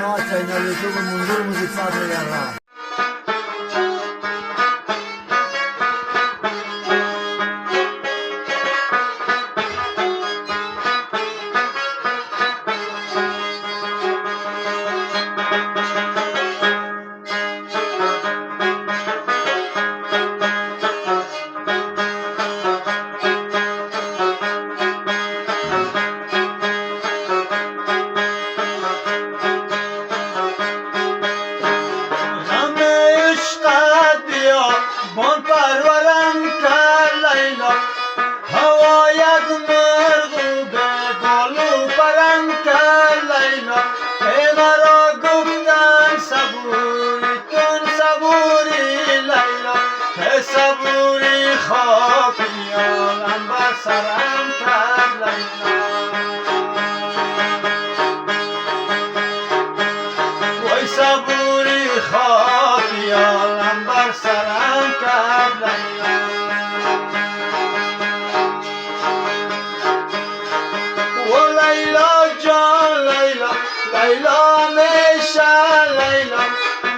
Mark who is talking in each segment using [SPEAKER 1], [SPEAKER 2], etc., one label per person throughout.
[SPEAKER 1] Sanat Channel YouTube mundur müzik sahnelerinden.
[SPEAKER 2] بان پرورم کر لیلا هوایت مرغوب بالو پرم کر لیلا ای مرا گفتن صبوری کن صبوری لیلا ای صبوری خاکیانم بر سرم کر لیلا وای صبوری خاکیانم بر سرم کر لیلا و لیلا جان لیلا لیلا میشه لیلا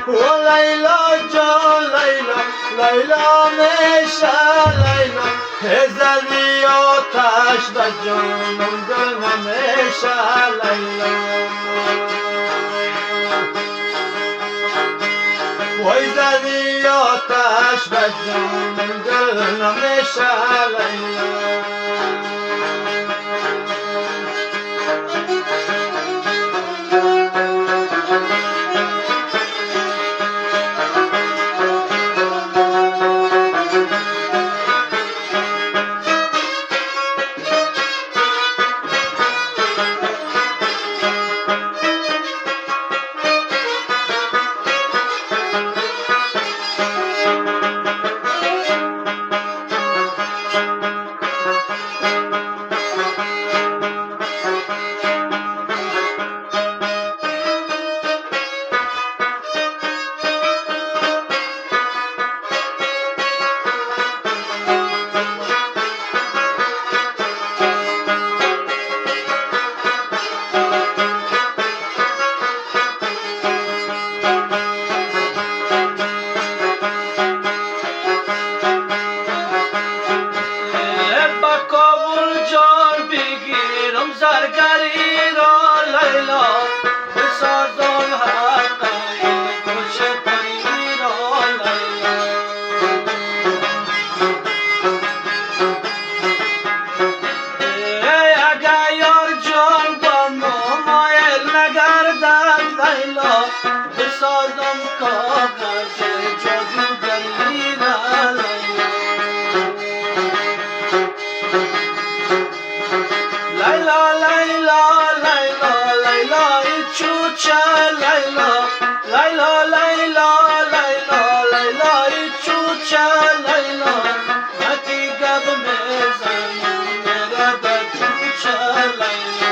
[SPEAKER 2] و لیلا جان لیلا لیلا میشه لیلا هزلی آتش به جانم دل نمیشه لیلا وای زدی آتش به جانم دل نمیشه لیلا زرگری را لیلا بسازم حقی گوش پری را لیلا اگر یار جان با مایل نگردد لیلا بسازم کاغذ جادوگری را لیلا چوچه لیلا لیلا لیلا لیلا لیلا چوچه لیلا مکی گب میزنی میره به چوچه لیلا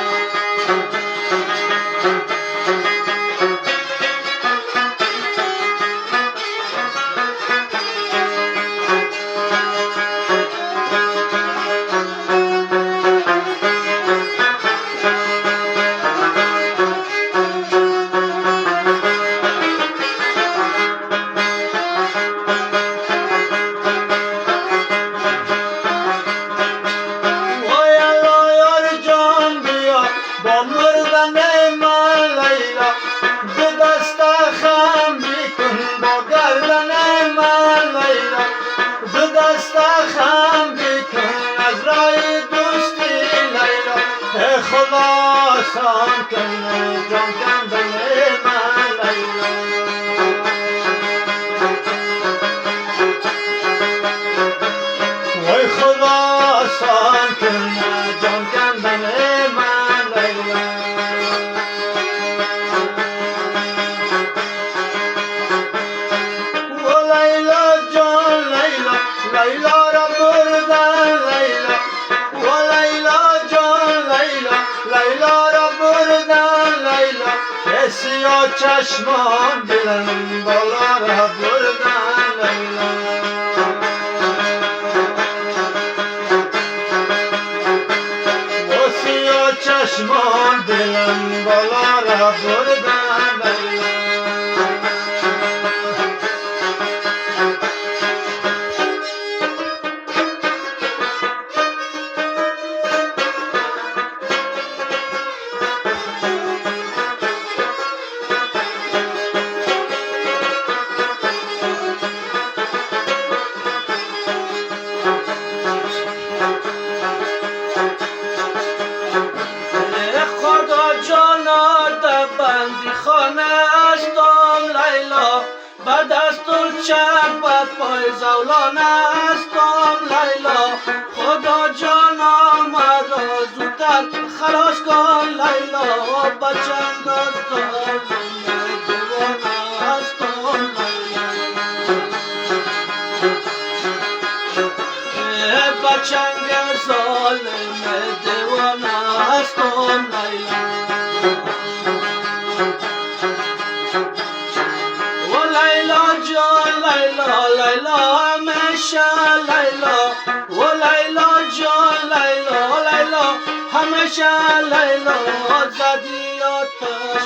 [SPEAKER 2] با مردن من لیلا به دست خم بیکن با گردن من لیلا به دست خم بیکن از راه دوستی لیلا ای خدا آسان کن جان کندن من لیلا وای خدا آسان کن جان کندن من لیلا را بردن لیلا و لیلا جان لیلا لیلا را بردن لیلا کسی ها چشمان بلند بالا را بردن لیلا کسی ها چشمان بلند بالا را بردن بچه بد پای زولان استم لیلا خدا جانم را زودتر خلاص کن لیلا بچنگ ظالم دیوانه استم لیلا بچنگ ظالم دیوانه استم لیلا لیلا همیشه لیلا و لیلا جان لیلا لیلا همیشه لیلا زدی آتش